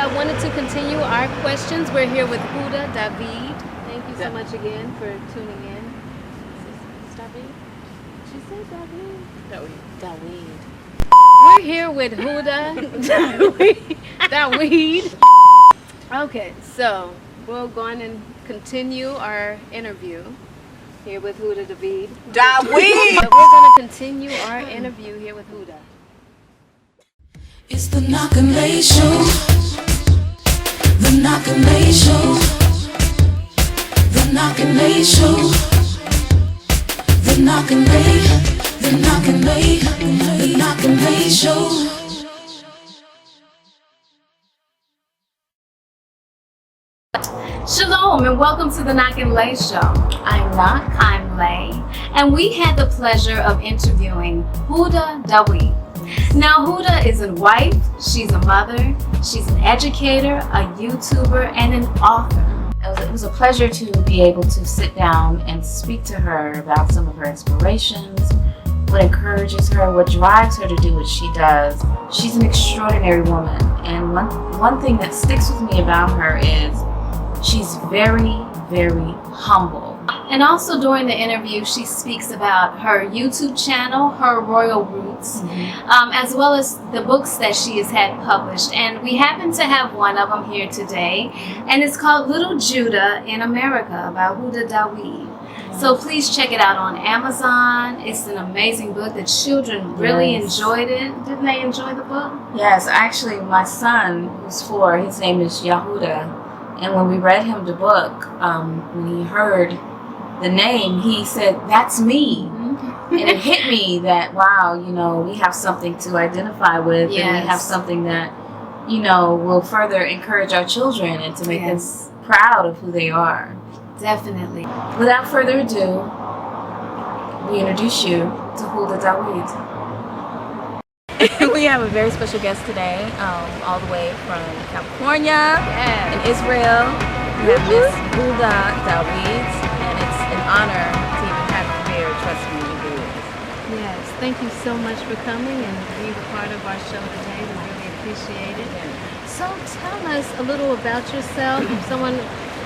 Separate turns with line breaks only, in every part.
I wanted to continue our questions. We're here with Huldah Dauid. Thank you so much again for tuning in. Dauid? She said Dauid. Dauid. We're here with Huldah Dauid. Okay, so we'll go on and continue our interview here with Huldah Dauid.
Dauid!
So we're going to continue our interview here with Huldah.
It's the Knock and Lay Show. The Knock and Lay Show. The Knock and Lay Show. The Knock and Lay. The Knock and Lay. The Knock and Lay Show.
Shalom and welcome to the Knock and Lay Show. I'm Knock, I'm Lay, and we had the pleasure of interviewing Huldah Dauid. Now, Huldah is a wife, she's a mother, she's an educator, a YouTuber, and an author. It was a pleasure to be able to sit down and speak to her about some of her inspirations, what encourages her, what drives her to do what she does. She's an extraordinary woman, and one thing that sticks with me about her is she's very, very humble. And also during the interview, she speaks about her YouTube channel, her royal roots, as well as the books that she has had published. And we happen to have one of them here today, and it's called Little Judah in America by Huldah Dauid. So please check it out on Amazon. It's an amazing book. The children really enjoyed it. Didn't they enjoy the book?
Yes, actually, my son, who's 4, his name is Yehuda. And when we read him the book, when he heard the name, he said, "That's me." And it hit me that, wow, you know, we have something to identify with, and we have something that, you know, will further encourage our children and to make them proud of who they are.
Definitely.
Without further ado, we introduce you to Huldah Dauid.
We have a very special guest today, all the way from California and Israel. We have Miss Huldah Dauid, and it's an honor to even have you here. Trust me, it is.
Yes, thank you so much for coming and being a part of our show today. We really appreciate it. So tell us a little about yourself.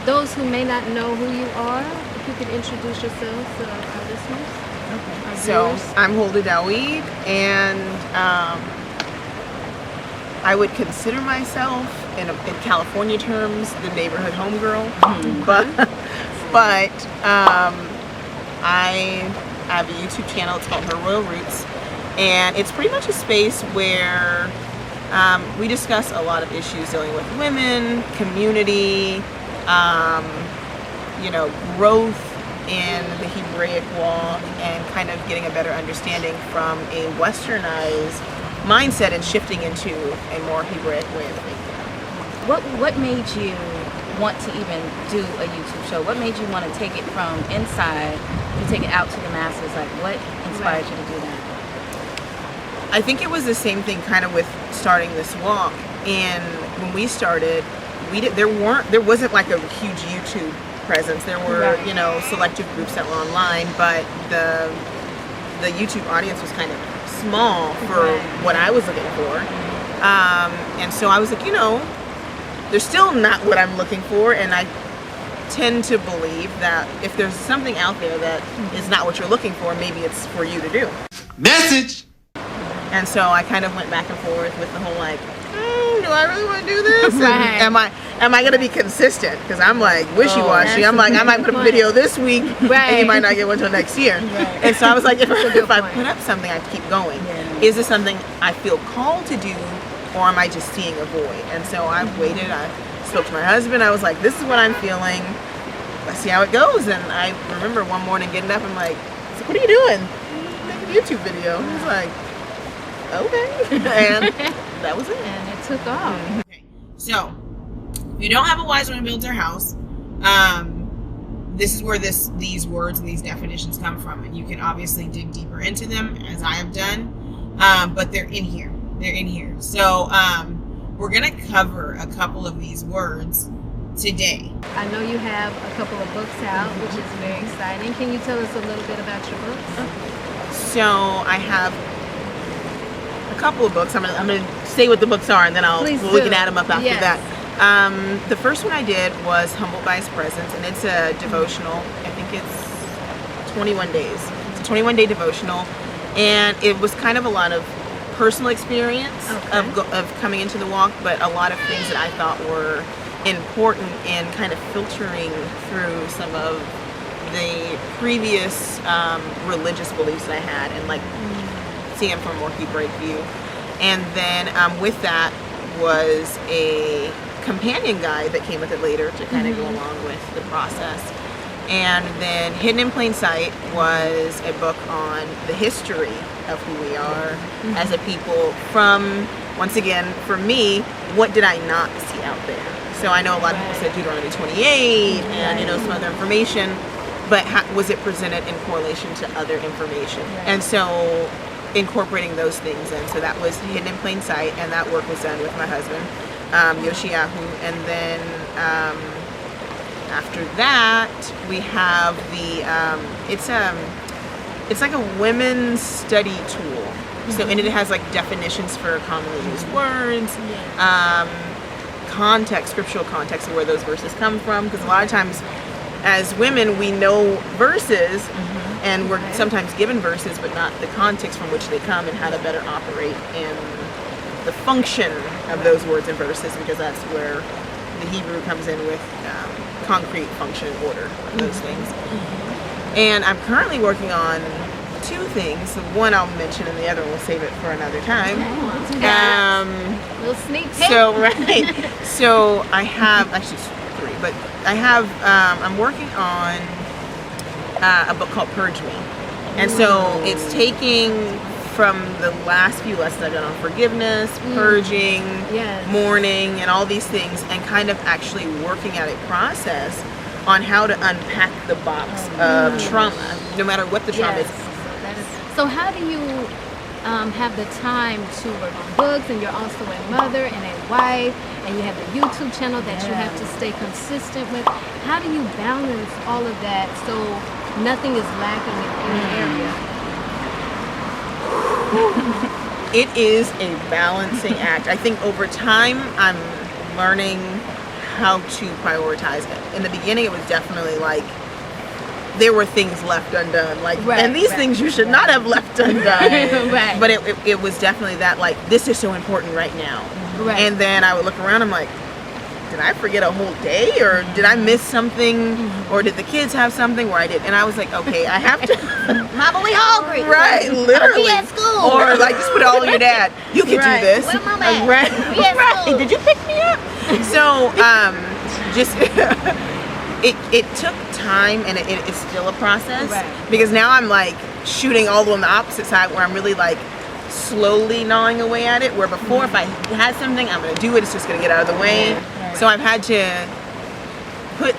Those who may not know who you are, if you could introduce yourself to our listeners. Okay.
So I'm Huldah Dauid, and I would consider myself, in California terms, the neighborhood homegirl. But I have a YouTube channel. It's called Her Royal Roots, and it's pretty much a space where we discuss a lot of issues dealing with women, community, growth in the Hebraic law, and kind of getting a better understanding from a westernized mindset and shifting into a more Hebraic way of thinking.
What made you want to even do a YouTube show? What made you want to take it from inside and take it out to the masses? Like, what inspired you to do that?
I think it was the same thing kind of with starting this walk. And when we started, there wasn't like a huge YouTube presence. There were, selective groups that were online, but the YouTube audience was kind of small for what I was looking for. And so I was like, they're still not what I'm looking for, and I tend to believe that if there's something out there that is not what you're looking for, maybe it's for you to do.
Message!
And so I kind of went back and forth with the whole like, do I really want to do this? And am I going to be consistent? Because I'm like wishy-washy. I'm like, I might put up a video this week, and you might not get one until next year. And so I was like, if I put up something, I keep going. Is this something I feel called to do, or am I just seeing a void? And so I waited. I spoke to my husband. I was like, this is what I'm feeling. Let's see how it goes. And I remember one morning getting up and like, what are you doing? Make a YouTube video. And he was like, okay. And that was it.
And it took off.
Okay. So, if you don't have a wise woman builds her house, this is where these words and these definitions come from. And you can obviously dig deeper into them, as I have done. But they're in here. They're in here. So, we're going to cover a couple of these words today.
I know you have a couple of books out, which is very exciting. Can you tell us a little bit about your books?
So I have a couple of books. I'm gonna say what the books are, and then we can add them up after that. The first one I did was Humbled by His Presence, and it's a devotional. I think it's 21 days. It's a 21-day devotional, and it was kind of a lot of personal experience of coming into the walk, but a lot of things that I thought were important in kind of filtering through some of the previous religious beliefs that I had, and like seeing them from a more Hebraic view. And then with that was a companion guide that came with it later to kind of go along with the process. And then Hidden in Plain Sight was a book on the history of who we are as a people from, once again, for me, what did I not see out there? So I know a lot of people said Deuteronomy 28 and, you know, some other information, but was it presented in correlation to other information? And so incorporating those things in. So that was Hidden in Plain Sight, and that work was done with my husband, Yoshiyahu. And then after that, we have the, it's like a women's study tool. So, and it has like definitions for commonly used words, context, scriptural context of where those verses come from. Because a lot of times as women, we know verses, and we're sometimes given verses, but not the context from which they come and how to better operate in the function of those words and verses, because that's where the Hebrew comes in with concrete function and order of those things. And I'm currently working on two things. One I'll mention, and the other one we'll save it for another time.
Little sneak peek.
So I have actually three, but I have I'm working on a book called Purge Me, and so it's taking from the last few lessons I've done on forgiveness, purging, mourning, and all these things, and kind of actually working at a process on how to unpack the box of trauma, no matter what the trauma is.
So how do you have the time to work on books, and you're also a mother and a wife, and you have the YouTube channel that you have to stay consistent with? How do you balance all of that so nothing is lacking in any area?
It is a balancing act. I think over time I'm learning how to prioritize it. In the beginning it was definitely like there were things left undone, and these things you should not have left undone. But it was definitely that, like, this is so important right now. And then I would look around, I'm like, did I forget a whole day, or did I miss something, or did the kids have something where I did? And I was like, okay, I have to.
Mama, we hungry.
Right, literally.
We at school.
Or like just put it all on your dad. You can do this.
Where Mama at?
Right. Did you pick me up? So just it took time, and it's still a process, because now I'm like shooting all on the opposite side, where I'm really like slowly gnawing away at it, where before if I had something, I'm going to do it, it's just going to get out of the way. So I've had to put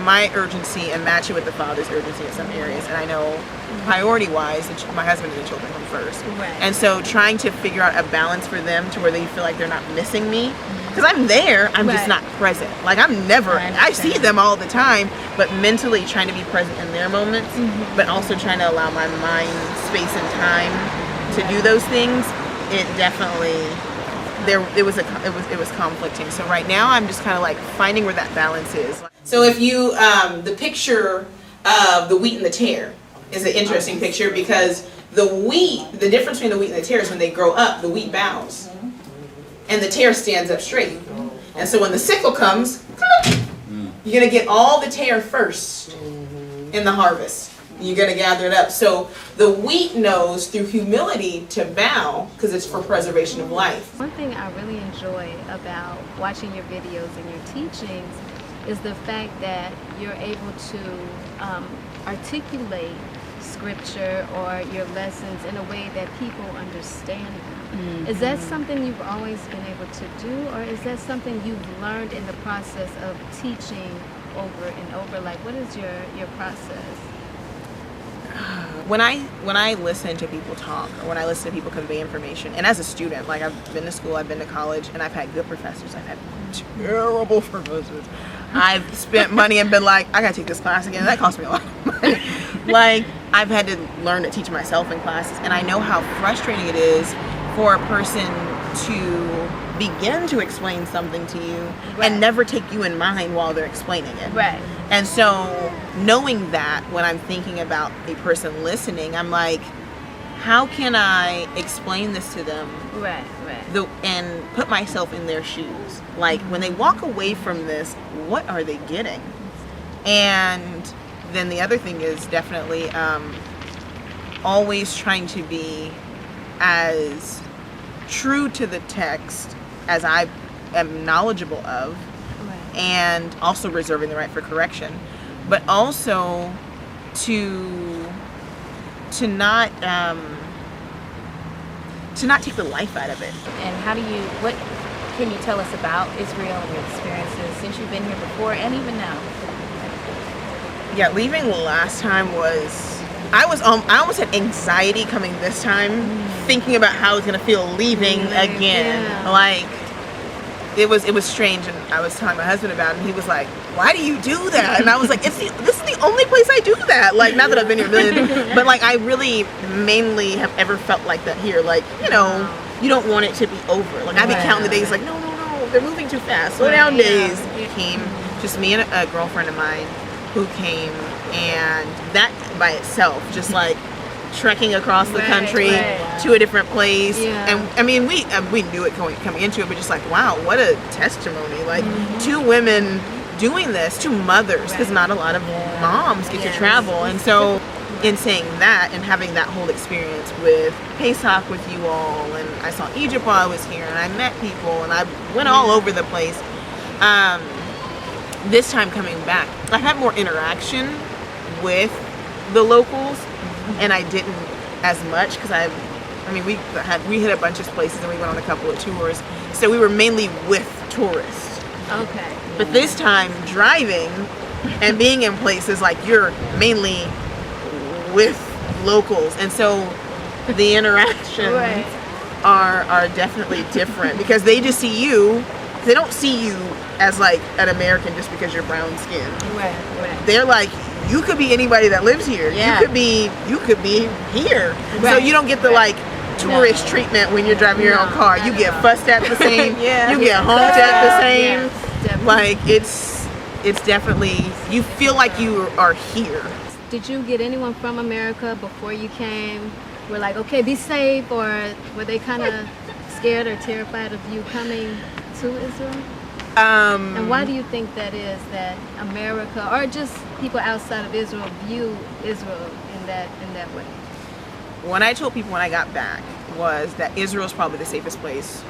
my urgency and match it with the Father's urgency in some areas, and I know priority wise my husband and the children come first, and so trying to figure out a balance for them to where they feel like they're not missing me, because I'm there, I'm just not present. Like I'm never, I see them all the time, but mentally trying to be present in their moments, but also trying to allow my mind space and time to do those things. It definitely, it was conflicting. So right now I'm just kind of like finding where that balance is. So if you the picture of the wheat and the tare is an interesting picture, because the difference between the wheat and the tare is when they grow up, the wheat bows and the tare stands up straight. And so when the sickle comes, you're gonna get all the tare first in the harvest. You're going to gather it up. So the wheat knows through humility to bow, because it's for preservation of life.
One thing I really enjoy about watching your videos and your teachings is the fact that you're able to articulate scripture or your lessons in a way that people understand them. Is that something you've always been able to do, or is that something you've learned in the process of teaching over and over? Like, what is your process?
When I listen to people talk, or when I listen to people convey information, and as a student, like I've been to school, I've been to college, and I've had good professors, I've had terrible professors. I've spent money and been like, I gotta take this class again. That cost me a lot of money. Like, I've had to learn to teach myself in classes, and I know how frustrating it is for a person to begin to explain something to you and never take you in mind while they're explaining it.
Right.
And so knowing that when I'm thinking about a person listening, I'm like, how can I explain this to them?
Right.
And put myself in their shoes. Like when they walk away from this, what are they getting? And then the other thing is definitely always trying to be as true to the text as I am knowledgeable of, and also reserving the right for correction, but also to not take the life out of it.
And what can you tell us about Israel and your experiences since you've been here before and even now?
Yeah, leaving last time I almost had anxiety coming this time, thinking about how I was gonna feel leaving again.
Yeah.
Like it was strange, and I was telling my husband about it, and he was like, "Why do you do that?" And I was like, "This is the only place I do that." Like, not that I've been here a million, but like I really mainly have ever felt like that here. Like, you know, you don't want it to be over. Like I've been counting the days, like no, they're moving too fast. Slow down days. Came just me and a girlfriend of mine who came, and that by itself, just like trekking across the country to a different place. And I mean, we knew it coming into it, but just like, wow, what a testimony. Like two women doing this, two mothers, because not a lot of moms get to travel. And so in saying that and having that whole experience with Pesach with you all, and I saw Egypt while I was here, and I met people, and I went all over the place. This time coming back, I had more interaction with the locals, and I didn't as much because we hit a bunch of places and we went on a couple of tours, so we were mainly with tourists.
Okay.
But this time driving and being in places, like you're mainly with locals, and so the interactions are definitely different because they just see you. They don't see you as like an American just because you're brown skinned.
Right.
They're like, you could be anybody that lives here.
Yeah.
You could be here. So you don't get the like tourist treatment when you're driving your own car. You get fussed at the same. You get honked at the same. Like it's definitely, you feel like you are here.
Did you get anyone from America before you came? Were like, okay, be safe, or were they kind of scared or terrified of you coming to Israel? And why do you think that is, that America or just people outside of Israel view Israel in that way?
What I told people when I got back was that Israel is probably the safest place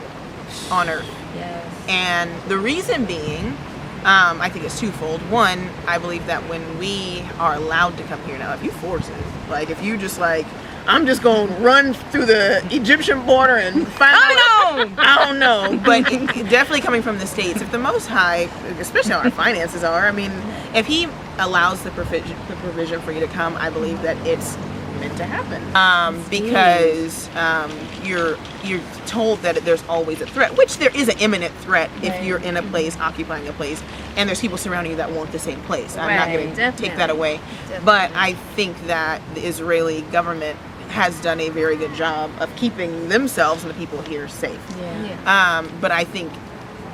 on earth.
Yes.
And the reason being, I think it's twofold. One, I believe that when we are allowed to come here now, if you force it, like if you just like, I'm just going to run through the Egyptian border and find out. I don't know. But definitely coming from the States, if the Most High, especially how our finances are, I mean, if He allows the provision for you to come, I believe that it's meant to happen. Because you're told that there's always a threat, which there is an imminent threat if you're in a place, occupying a place, and there's people surrounding you that want the same place. I'm not going to take that away. But I think that the Israeli government has done a very good job of keeping themselves and the people here safe. But I think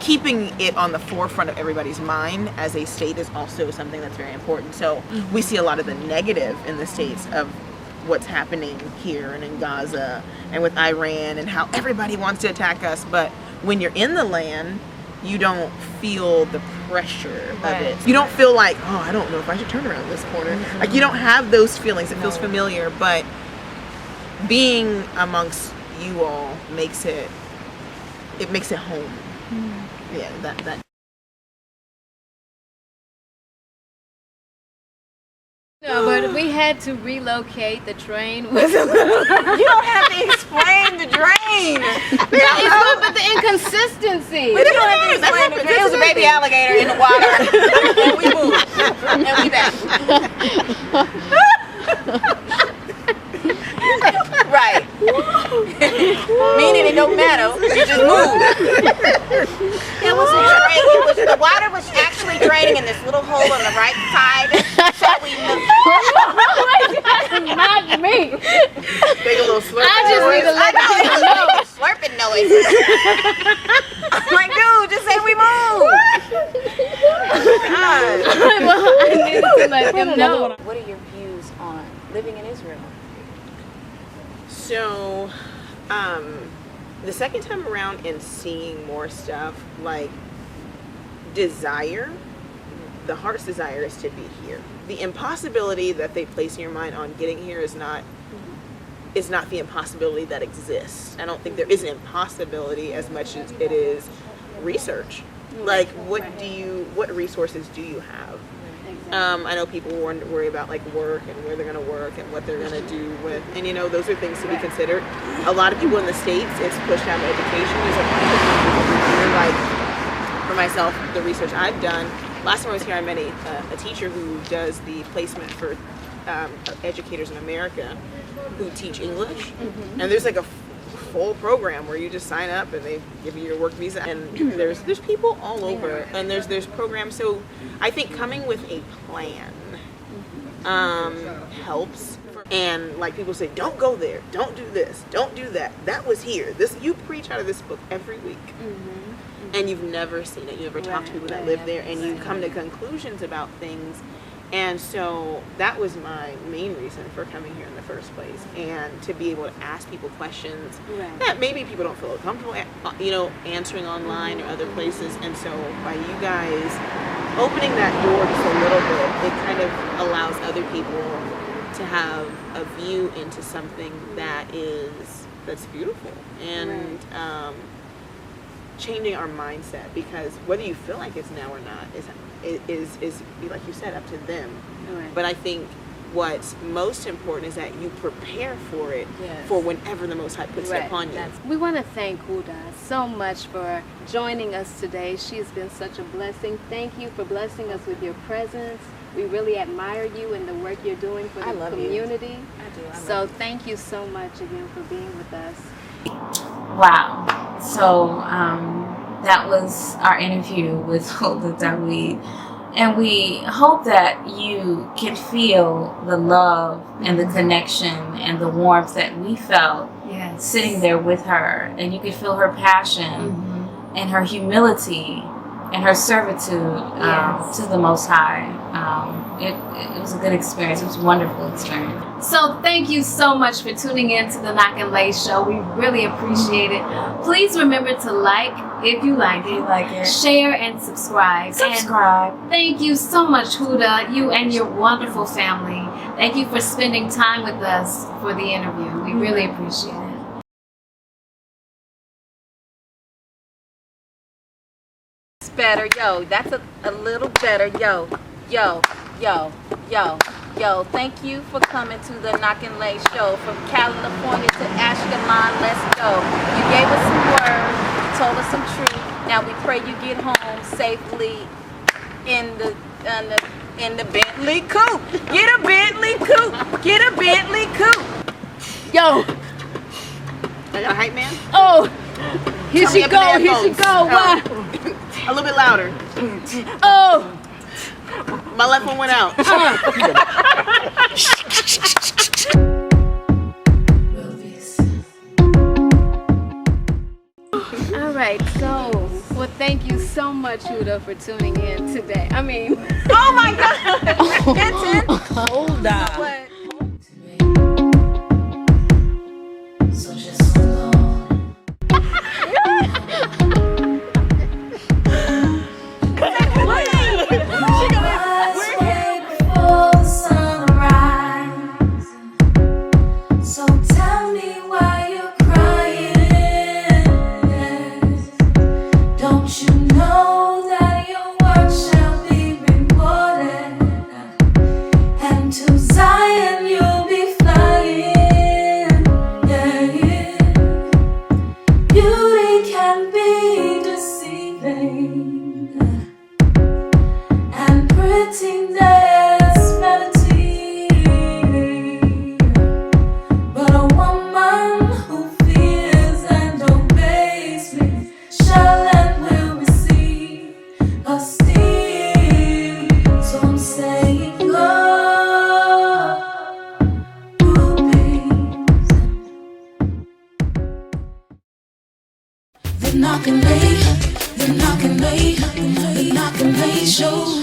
keeping it on the forefront of everybody's mind as a state is also something that's very important. So we see a lot of the negative in the States of what's happening here and in Gaza and with Iran and how everybody wants to attack us. But when you're in the land, you don't feel the pressure of it. You don't feel like, oh, I don't know if I should turn around this corner. Like you don't have those feelings. It feels familiar, but being amongst you all makes it home. Yeah, that.
No, but we had to relocate. The train was a little.
You don't have to explain the drain.
But the inconsistency.
But you don't have to explain the drain. It was a baby alligator in the water. And we moved. And we back. Right. Meaning it don't matter. You just move. It was a drain. The water was actually draining in this little hole on the right side. So we moved.
Oh my God, not me.
Take a little slurp.
I just need to let you know.
Slurping
noises.
I'm like, dude, just say we move.
God.
Well, I needed to let him know.
What are your views on living in Israel?
So, the second time around and seeing more stuff, like the heart's desire is to be here. The impossibility that they place in your mind on getting here is not the impossibility that exists. I don't think there is an impossibility as much as it is research. Like, what resources do you have? I know people worry about like work and where they're going to work and what they're going to do with, and those are things to be considered. A lot of people in the States, it's pushed out of education. There's a bunch of people here, like for myself, the research I've done. Last time I was here, I met a teacher who does the placement for educators in America who teach English, and there's like a full program where you just sign up and they give you your work visa, and there's people all over, and there's programs. So I think coming with a plan helps. And like people say, don't go there, don't do this, don't do that. That was here. This, you preach out of this book every week, and you've never seen it. You never talked to people that live there, and you come to conclusions about things. And so that was my main reason for coming here in the first place, and to be able to ask people questions that maybe people don't feel comfortable, answering online or other places. And so by you guys opening that door just a little bit, it kind of allows other people to have a view into something that's beautiful, and changing our mindset, because whether you feel like it's now or not is like you said, up to them. But I think what's most important is that you prepare for it, for whenever the Most High puts it upon you.
We want to thank Huldah so much for joining us today. She's been such a blessing. Thank you for blessing us with your presence. We really admire you and the work you're doing for the community. So thank you so much again for being with us.
Wow. So that was our interview with Huldah Dauid. And we hope that you can feel the love and the connection and the warmth that we felt sitting there with her. And you can feel her passion and her humility and her servitude to the Most High. It was a good experience. It was a wonderful experience.
So thank you so much for tuning in to the Knock and Lay Show. We really appreciate it. Please remember to like if you like it, share and subscribe. And thank you so much, Huldah, you and your wonderful family. Thank you for spending time with us for the interview. We really appreciate it.
Better, that's a little better, yo. Thank you for coming to the Knock and Lay Show. From California to Ashkelon, let's go. You gave us some words, you told us some truth. Now we pray you get home safely in the Bentley coupe. Get a Bentley coupe. Get a Bentley coupe.
Yo.
I got a hype man?
Oh, here she go. Wow.
A little bit louder.
Oh.
My left one went out.
All right, well, thank you so much, Huldah, for tuning in today. I mean,
oh my God.
Huldah.
What?
the knock and lay, the knock and lay, the knock and lay show.